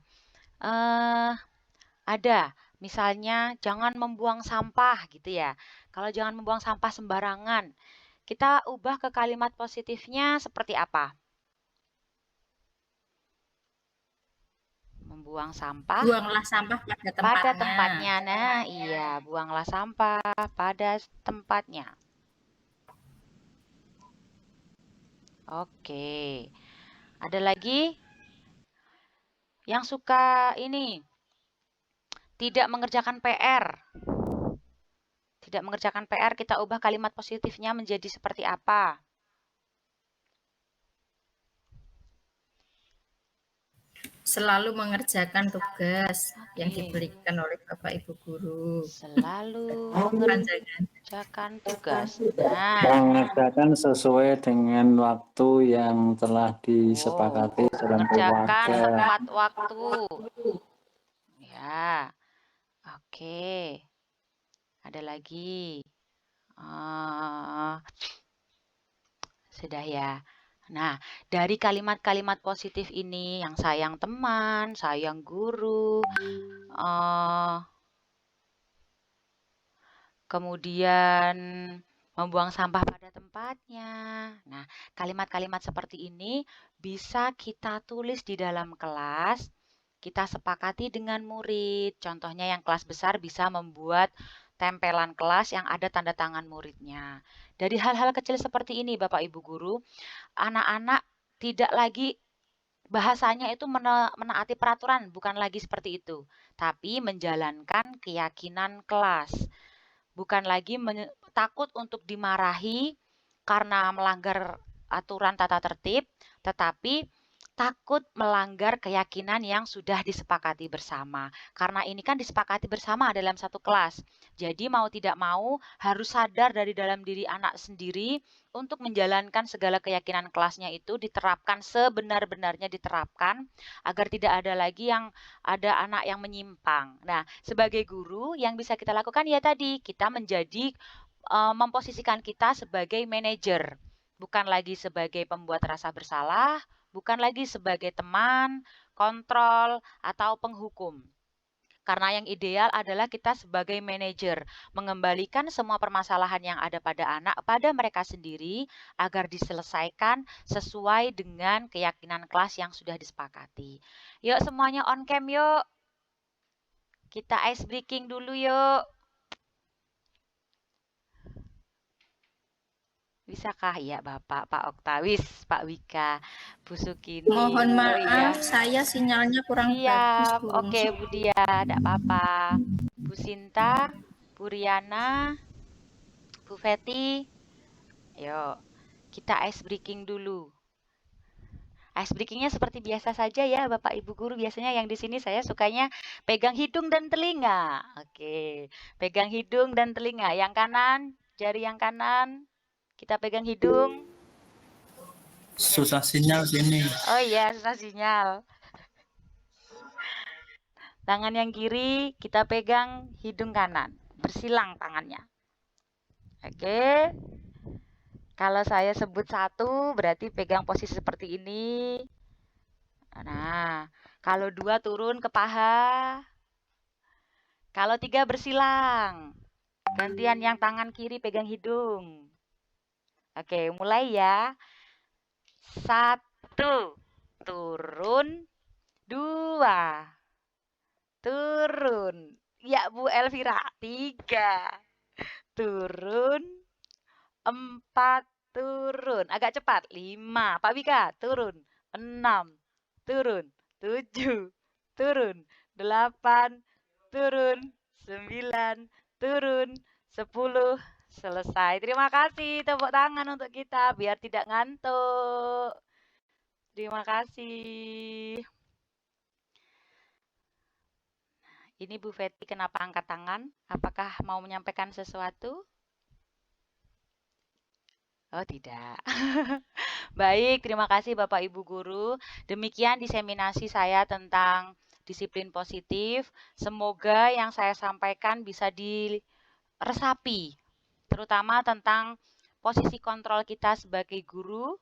S1: Ada, misalnya jangan membuang sampah gitu ya. Kalau jangan membuang sampah sembarangan, kita ubah ke kalimat positifnya seperti apa? Membuang sampah.
S5: Buanglah sampah pada tempatnya.
S1: Pada tempatnya. Nah, iya, buanglah sampah pada tempatnya. Oke. Ada lagi yang suka ini tidak mengerjakan PR. Tidak mengerjakan PR, kita ubah kalimat positifnya menjadi seperti apa?
S5: Selalu mengerjakan tugas yang diberikan oleh Bapak Ibu guru.
S1: Selalu mengerjakan tugas. Nah,
S4: Mengerjakan sesuai dengan waktu yang telah disepakati dalam
S1: mengerjakan
S4: keluarga.
S1: tepat waktu. Ya, oke. Ada lagi. Sudah ya. Nah, dari kalimat-kalimat positif ini, yang sayang teman, sayang guru, kemudian membuang sampah pada tempatnya. Nah, kalimat-kalimat seperti ini bisa kita tulis di dalam kelas, kita sepakati dengan murid. Contohnya yang kelas besar bisa membuat tempelan kelas yang ada tanda tangan muridnya. Dari hal-hal kecil seperti ini, Bapak Ibu guru, anak-anak tidak lagi bahasanya itu menaati peraturan, bukan lagi seperti itu, tapi menjalankan keyakinan kelas. Bukan lagi takut untuk dimarahi karena melanggar aturan tata tertib, tetapi takut melanggar keyakinan yang sudah disepakati bersama. Karena ini kan disepakati bersama dalam satu kelas. Jadi mau tidak mau harus sadar dari dalam diri anak sendiri untuk menjalankan segala keyakinan kelasnya itu diterapkan sebenar-benarnya diterapkan agar tidak ada lagi yang ada anak yang menyimpang. Nah, sebagai guru yang bisa kita lakukan ya tadi kita menjadi memposisikan kita sebagai manajer, bukan lagi sebagai pembuat rasa bersalah, bukan lagi sebagai teman, kontrol, atau penghukum. Karena yang ideal adalah kita sebagai manajer mengembalikan semua permasalahan yang ada pada anak pada mereka sendiri agar diselesaikan sesuai dengan keyakinan kelas yang sudah disepakati. Yuk semuanya on cam yuk. Kita ice breaking dulu yuk. Bisakah ya Bapak, Pak Oktawis, Pak Wika, Bu Sukini?
S5: Mohon
S1: Oh iya.
S5: maaf, saya sinyalnya kurang bagus,
S1: Siap.
S5: Bu.
S1: Oke, Bu Dia, enggak apa-apa. Bu Sinta, Bu Riana, Bu Feti. Yuk, kita ice breaking dulu. Ice breakingnya seperti biasa saja ya, Bapak Ibu guru. Biasanya yang di sini saya sukanya pegang hidung dan telinga. Oke, pegang hidung dan telinga. Yang kanan, jari yang kanan. Kita pegang hidung.
S6: Susah sinyal sini.
S1: Oh iya, susah sinyal. Tangan yang kiri kita pegang hidung kanan. Bersilang tangannya. Oke. Kalau saya sebut 1 berarti pegang posisi seperti ini. Nah, kalau 2 turun ke paha. Kalau 3 bersilang. Gantian yang tangan kiri pegang hidung. Oke, mulai ya. 1, turun. 2, turun. Ya Bu Elvira. 3, turun. 4, turun. Agak cepat. 5, Pak Wika, turun. 6, turun. 7, turun. 8, turun. 9, turun. 10, selesai. Terima kasih. Tepuk tangan untuk kita biar tidak ngantuk. Terima kasih. Ini Bu Feti kenapa angkat tangan? Apakah mau menyampaikan sesuatu? Oh tidak. Baik, terima kasih Bapak Ibu Guru. Demikian diseminasi saya tentang disiplin positif. Semoga yang saya sampaikan bisa diresapi, terutama tentang posisi kontrol kita sebagai guru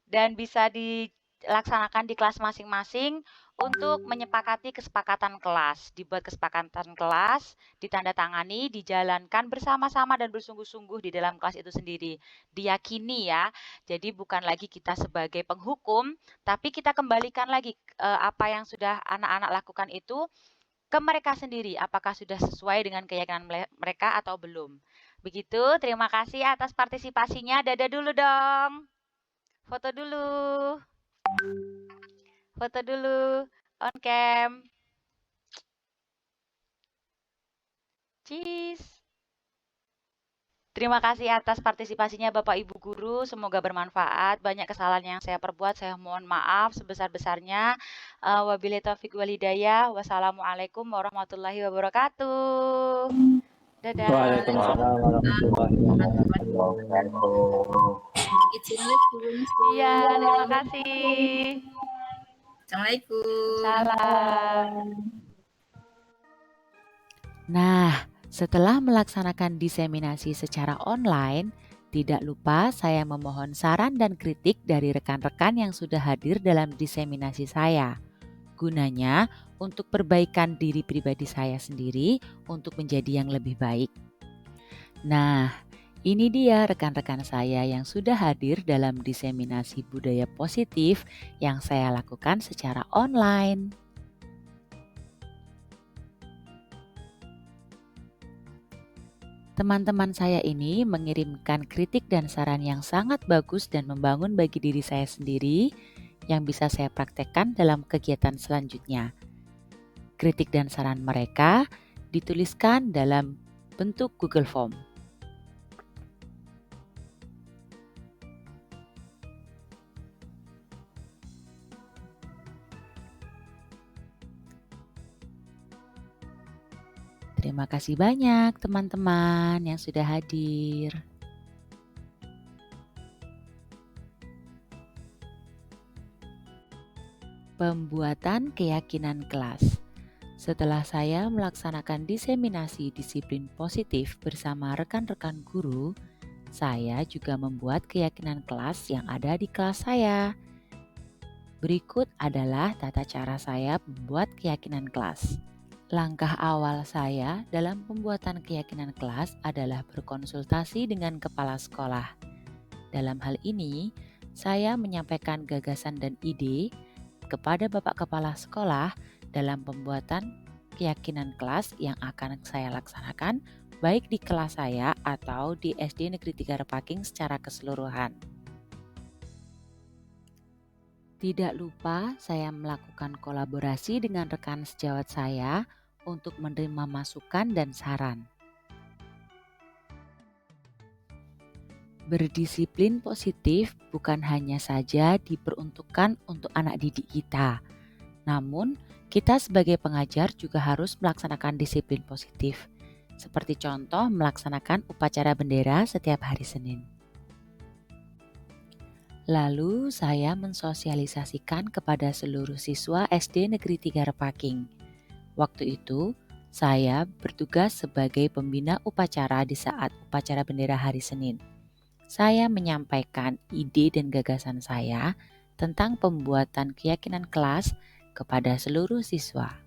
S1: dan bisa dilaksanakan di kelas masing-masing untuk menyepakati kesepakatan kelas. Dibuat kesepakatan kelas, ditandatangani, dijalankan bersama-sama dan bersungguh-sungguh di dalam kelas itu sendiri. Diyakini ya, jadi bukan lagi kita sebagai penghukum, tapi kita kembalikan lagi apa yang sudah anak-anak lakukan itu ke mereka sendiri. Apakah sudah sesuai dengan keyakinan mereka atau belum. Begitu, terima kasih atas partisipasinya. Dadah dulu dong. Foto dulu. Foto dulu. On cam. Cheese. Terima kasih atas partisipasinya Bapak Ibu Guru. Semoga bermanfaat. Banyak kesalahan yang saya perbuat. Saya mohon maaf sebesar-besarnya. Wabillahi taufiq wal hidayah. Wassalamualaikum warahmatullahi wabarakatuh. Dadah.
S4: Waalaikumsalam warahmatullahi wabarakatuh.
S5: Izin live dulu, Mas.
S1: Iya, terima kasih.
S5: Assalamualaikum.
S1: Salam.
S7: Nah, setelah melaksanakan diseminasi secara online, tidak lupa saya memohon saran dan kritik dari rekan-rekan yang sudah hadir dalam diseminasi saya. Gunanya untuk perbaikan diri pribadi saya sendiri untuk menjadi yang lebih baik. Nah, ini dia rekan-rekan saya yang sudah hadir dalam diseminasi budaya positif yang saya lakukan secara online. Teman-teman saya ini mengirimkan kritik dan saran yang sangat bagus dan membangun bagi diri saya sendiri yang bisa saya praktekkan dalam kegiatan selanjutnya. Kritik dan saran mereka dituliskan dalam bentuk Google Form. Terima kasih banyak teman-teman yang sudah hadir. Pembuatan keyakinan kelas. Setelah saya melaksanakan diseminasi disiplin positif bersama rekan-rekan guru, saya juga membuat keyakinan kelas yang ada di kelas saya. Berikut adalah tata cara saya membuat keyakinan kelas. Langkah awal saya dalam pembuatan keyakinan kelas adalah berkonsultasi dengan kepala sekolah. Dalam hal ini, saya menyampaikan gagasan dan ide kepada Bapak Kepala Sekolah dalam pembuatan keyakinan kelas yang akan saya laksanakan baik di kelas saya atau di SD Negeri 3 Repaking secara keseluruhan. Tidak lupa saya melakukan kolaborasi dengan rekan sejawat saya untuk menerima masukan dan saran. Berdisiplin positif bukan hanya saja diperuntukkan untuk anak didik kita, namun kita sebagai pengajar juga harus melaksanakan disiplin positif, seperti contoh melaksanakan upacara bendera setiap hari Senin. Lalu saya mensosialisasikan kepada seluruh siswa SD Negeri 3 Repaking. Waktu itu, saya bertugas sebagai pembina upacara di saat upacara bendera hari Senin. Saya menyampaikan ide dan gagasan saya tentang pembuatan keyakinan kelas kepada seluruh siswa.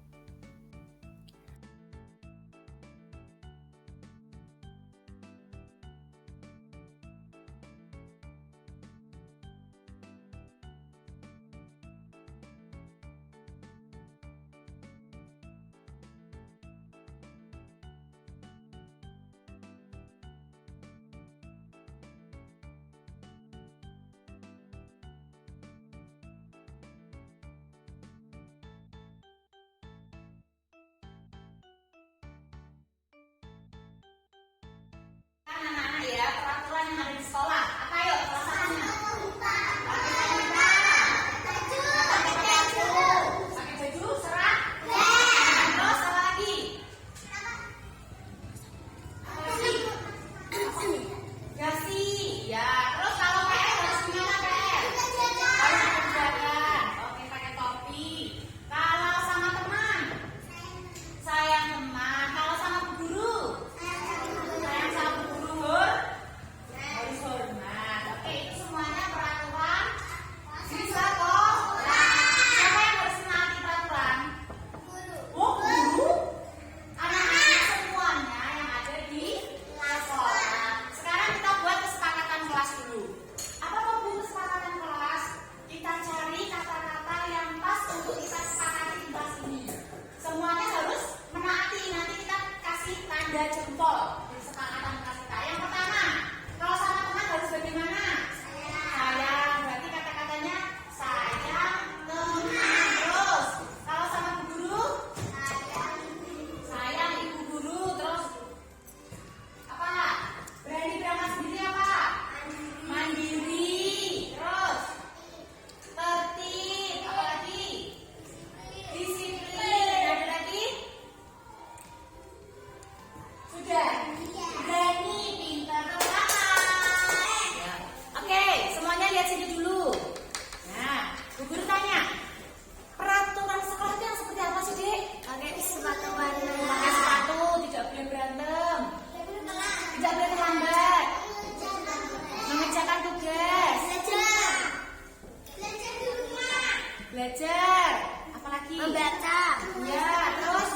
S2: Belajar, apalagi? Membaca. Ya, terus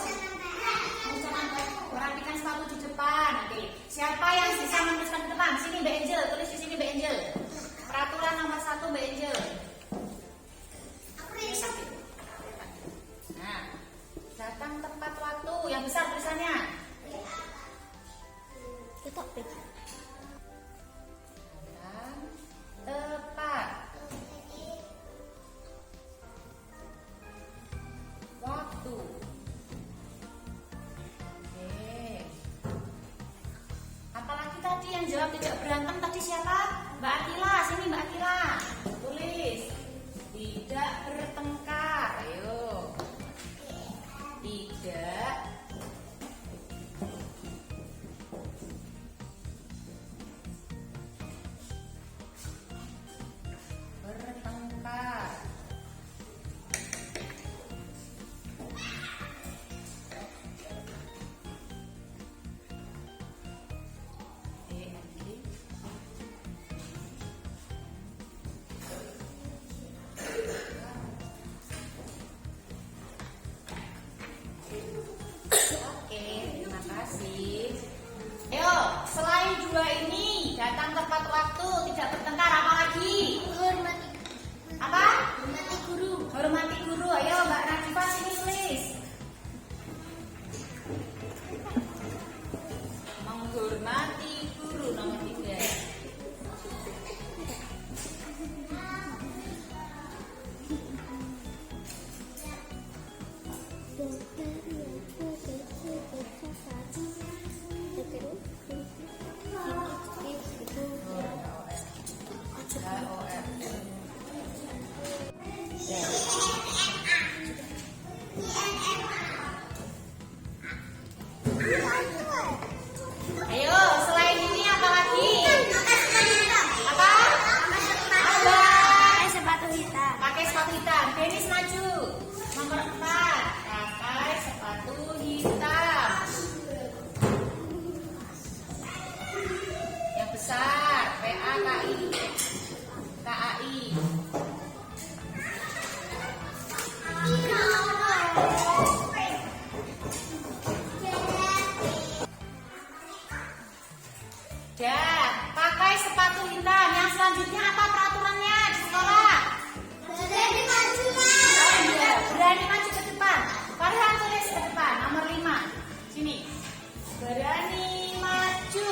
S2: merapikan sepatu di depan. Oke. Siapa yang bisa menuliskan di depan? Sini Mbak Angel, tulis di sini Mbak Angel. Peraturan nomor 1 Mbak Angel. Nah, datang tepat waktu. Yang besar tulisannya. Datang tepat. Waktu. Oke. Apalagi tadi yang jawab tidak berantem tadi siapa?
S8: Ayo, selain ini apa lagi? Apa? Pakai sepatu hitam. Pakai sepatu hitam. Denis maju. Nomor 4. Pakai sepatu hitam. Yang besar. PAKI. KAI. Dan pakai sepatu hitam. Yang selanjutnya apa peraturannya di sekolah? Berani maju. Oh iya, berani maju ke depan. Farhan tulis ke depan, nomor 5. Sini. Berani maju.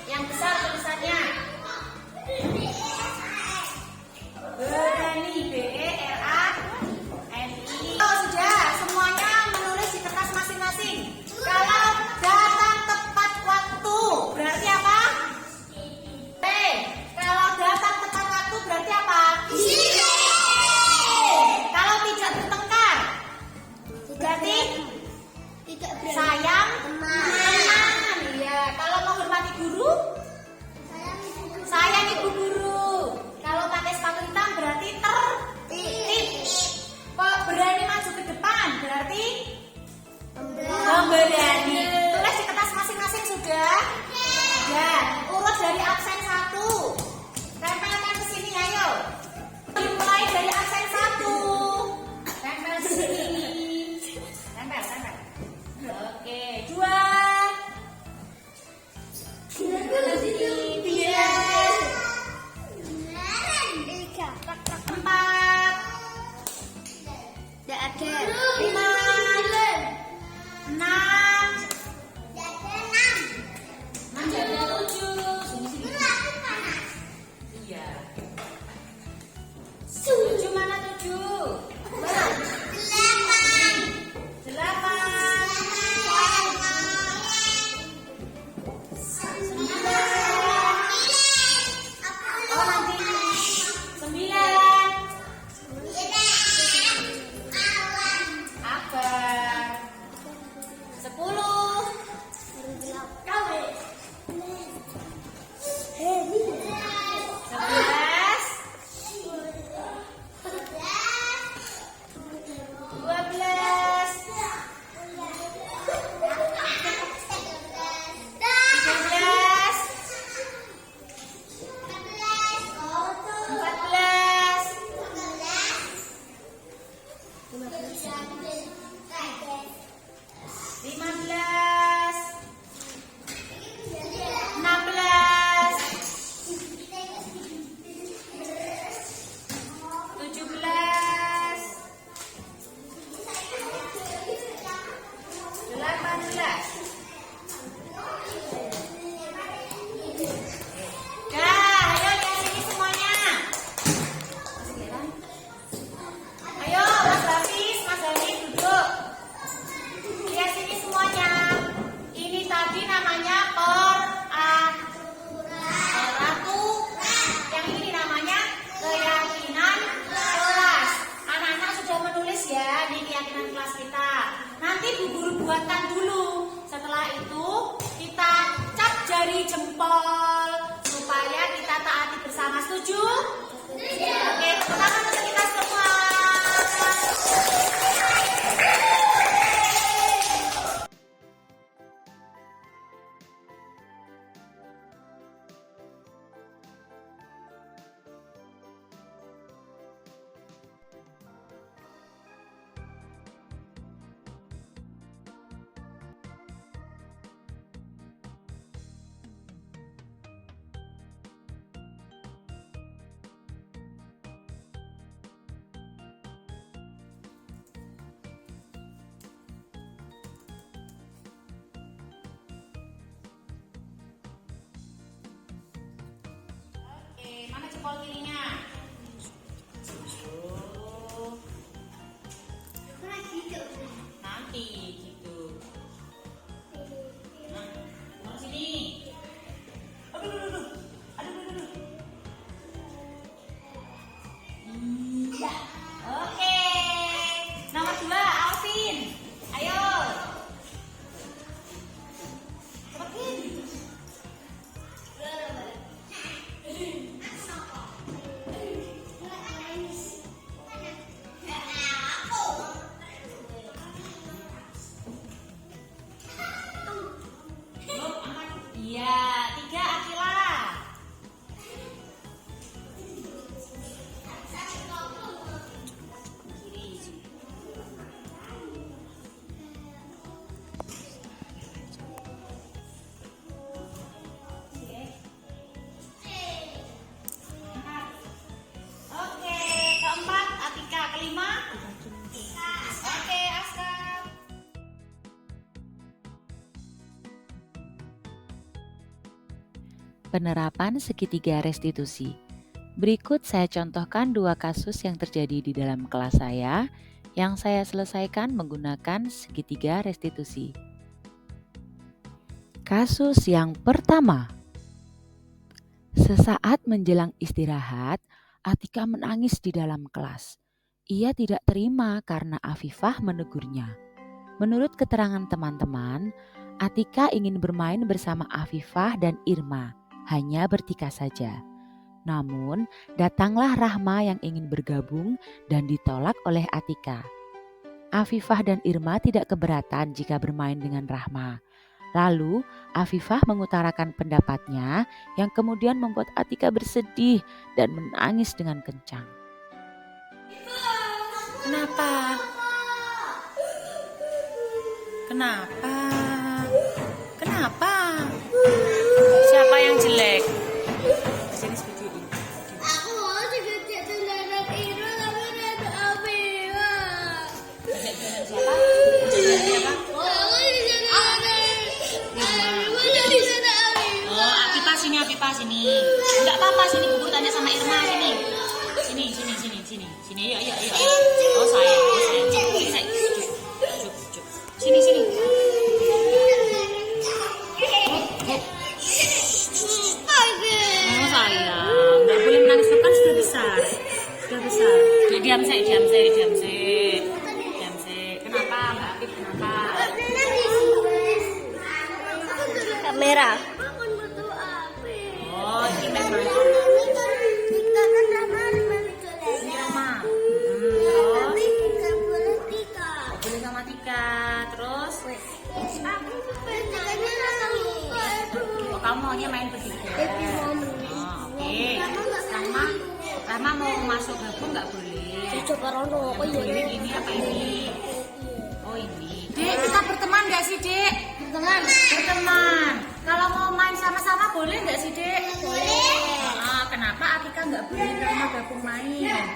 S8: Yang besar tulisannya. Berani, BERANI. Oh sudah, semuanya menulis di kertas masing-masing. Kalau datang tepat waktu, berarti apa? B. Kalau datang tepat waktu berarti apa? Kalau tidak bertengkar, berarti sayang teman. Iya. Kalau menghormati guru, sayang ibu guru. Kalau pakai sepatu hitam berarti tertib. Berani maju ke depan berarti pemberani. Tulis di kertas masing-masing sudah? Ya. Urut dari absen 1. Tempelkan ke sini, ayo. Dimulai dari absen 1. Tempel di sini. Tempel. Oke, 2. 3. 4. 5. 6. Menjadi 7. Iya. 7 mana 7? 5.
S7: Penerapan segitiga restitusi. Berikut saya contohkan 2 kasus yang terjadi di dalam kelas saya yang saya selesaikan menggunakan segitiga restitusi. Kasus yang pertama. Sesaat menjelang istirahat, Atika menangis di dalam kelas. Ia tidak terima karena Afifah menegurnya. Menurut keterangan teman-teman, Atika ingin bermain bersama Afifah dan Irma, hanya bertiga saja. Namun, datanglah Rahma yang ingin bergabung dan ditolak oleh Atika. Afifah dan Irma tidak keberatan jika bermain dengan Rahma. Lalu, Afifah mengutarakan pendapatnya yang kemudian membuat Atika bersedih dan menangis dengan kencang.
S1: Kenapa? Kenapa? Kenapa? Siapa yang jelek? Sini videoin.
S8: Aku mau juga jadi anak itu tapi ada Afifah.
S1: Siapa? Siapa? Afifah sini. Enggak apa-apa, sini buku tanya sama Irma sini. Sini. Ayo. Oh sayang. Sini. Oh sayang, enggak boleh menangis, kan sudah besar. Diam sih. Kenapa Mbak Afif? Kenapa?
S8: Kamera.
S1: Oh, ini memang. Boleh sama Tika. Terus? Oh, kamu maunya main begitu. Oh, oke. Rahma mau masuk gabung nggak boleh. Boleh ini apa ini? Oh ini. Dek, kita berteman nggak sih, Dek? Berteman. Kalau mau main sama-sama boleh nggak sih, Dek? Boleh. Kenapa Atika nggak boleh Rahma gabung main?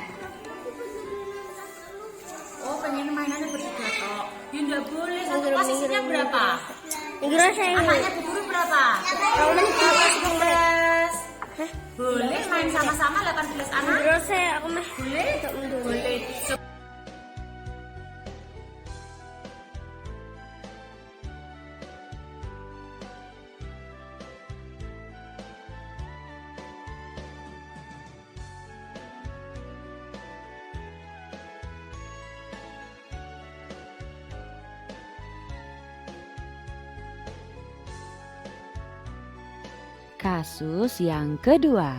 S1: Oh, pengen mainannya bertiga toh. Ya nggak boleh. Satu kelas isinya berapa? Anaknya Bu Guru berapa? 18. Boleh main sama-sama 18 anak? Boleh.
S7: Kasus yang kedua.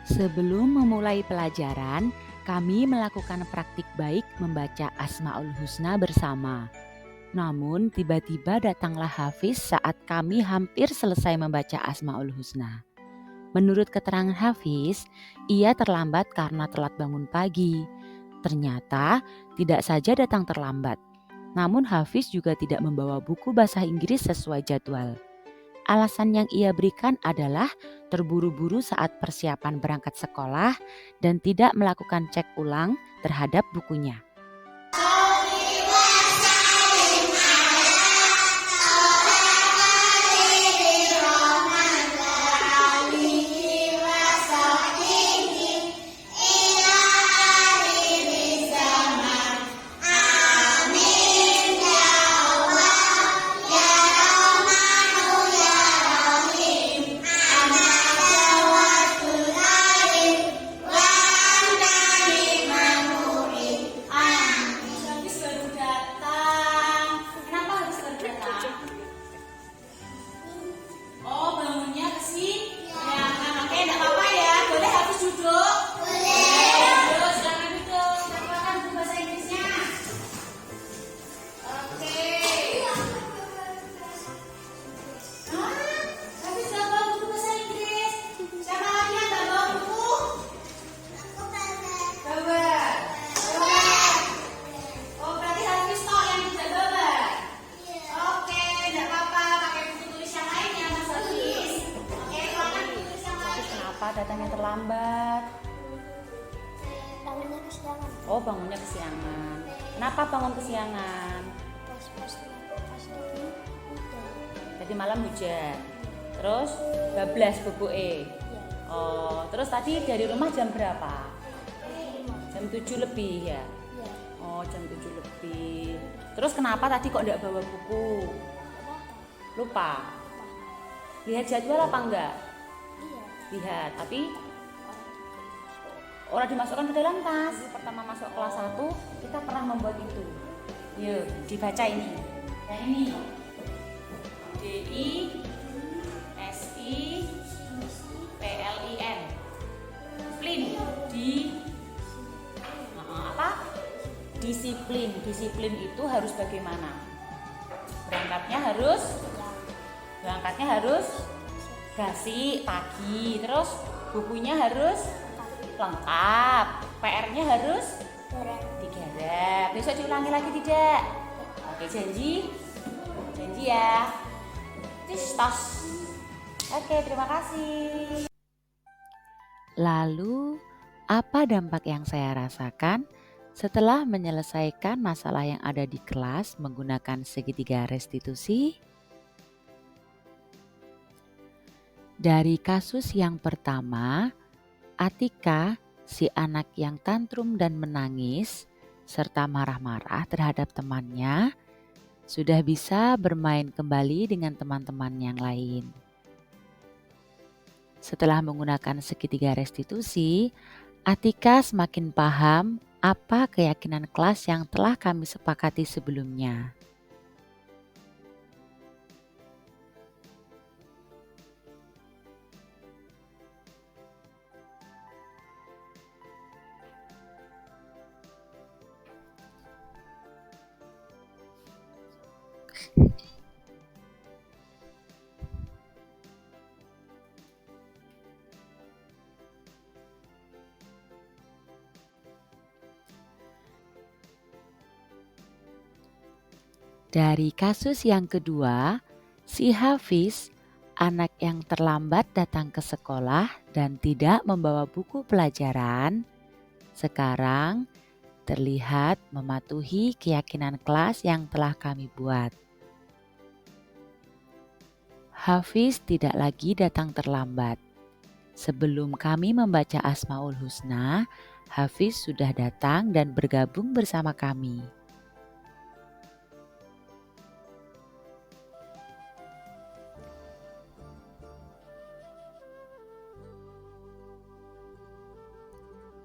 S7: Sebelum memulai pelajaran, kami melakukan praktik baik membaca Asmaul Husna bersama. Namun tiba-tiba datanglah Hafiz saat kami hampir selesai membaca Asmaul Husna. Menurut keterangan Hafiz, ia terlambat karena telat bangun pagi. Ternyata tidak saja datang terlambat, namun Hafiz juga tidak membawa buku bahasa Inggris sesuai jadwal. Alasan yang ia berikan adalah terburu-buru saat persiapan berangkat sekolah dan tidak melakukan cek ulang terhadap bukunya. Datangnya terlambat.
S8: Bangunnya kesiangan.
S1: Oh, bangunnya kesiangan. Kenapa bangun kesiangan?
S8: Pas lagi hujan.
S1: Tadi malam hujan. Terus bablas bubuke. Oh, terus tadi dari rumah jam berapa? Jam 7 lebih ya? Oh, jam 7 lebih. Terus kenapa tadi kok enggak bawa buku? Lupa. Lihat jadwal apa enggak? Lihat, tapi orang dimasukkan ke dalam tas. Pertama masuk kelas 1, kita pernah membuat itu. Yuk, dibaca ini. Yang ini. DISIPLIN. Plin di apa? Disiplin. Disiplin itu harus bagaimana? Berangkatnya harus gasik pagi, terus bukunya harus lengkap, PR-nya harus digarap. Besok diulangi lagi tidak? Oke, janji ya. Tos. Oke, terima kasih.
S7: Lalu, apa dampak yang saya rasakan setelah menyelesaikan masalah yang ada di kelas menggunakan segitiga restitusi? Dari kasus yang pertama, Atika, si anak yang tantrum dan menangis, serta marah-marah terhadap temannya, sudah bisa bermain kembali dengan teman-teman yang lain. Setelah menggunakan segitiga restitusi, Atika semakin paham apa keyakinan kelas yang telah kami sepakati sebelumnya. Dari kasus yang kedua, si Hafiz, anak yang terlambat datang ke sekolah dan tidak membawa buku pelajaran, sekarang terlihat mematuhi keyakinan kelas yang telah kami buat. Hafiz tidak lagi datang terlambat. Sebelum kami membaca Asmaul Husna, Hafiz sudah datang dan bergabung bersama kami.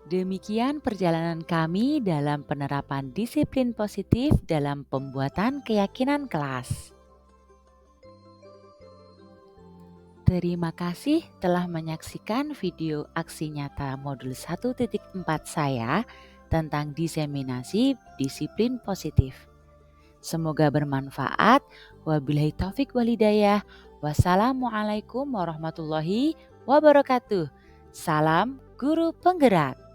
S7: Demikian perjalanan kami dalam penerapan disiplin positif dalam pembuatan keyakinan kelas. Terima kasih telah menyaksikan video aksi nyata modul 1.4 saya tentang diseminasi disiplin positif. Semoga bermanfaat. Wabillahi taufik walhidayah. Wassalamualaikum warahmatullahi wabarakatuh. Salam Guru Penggerak.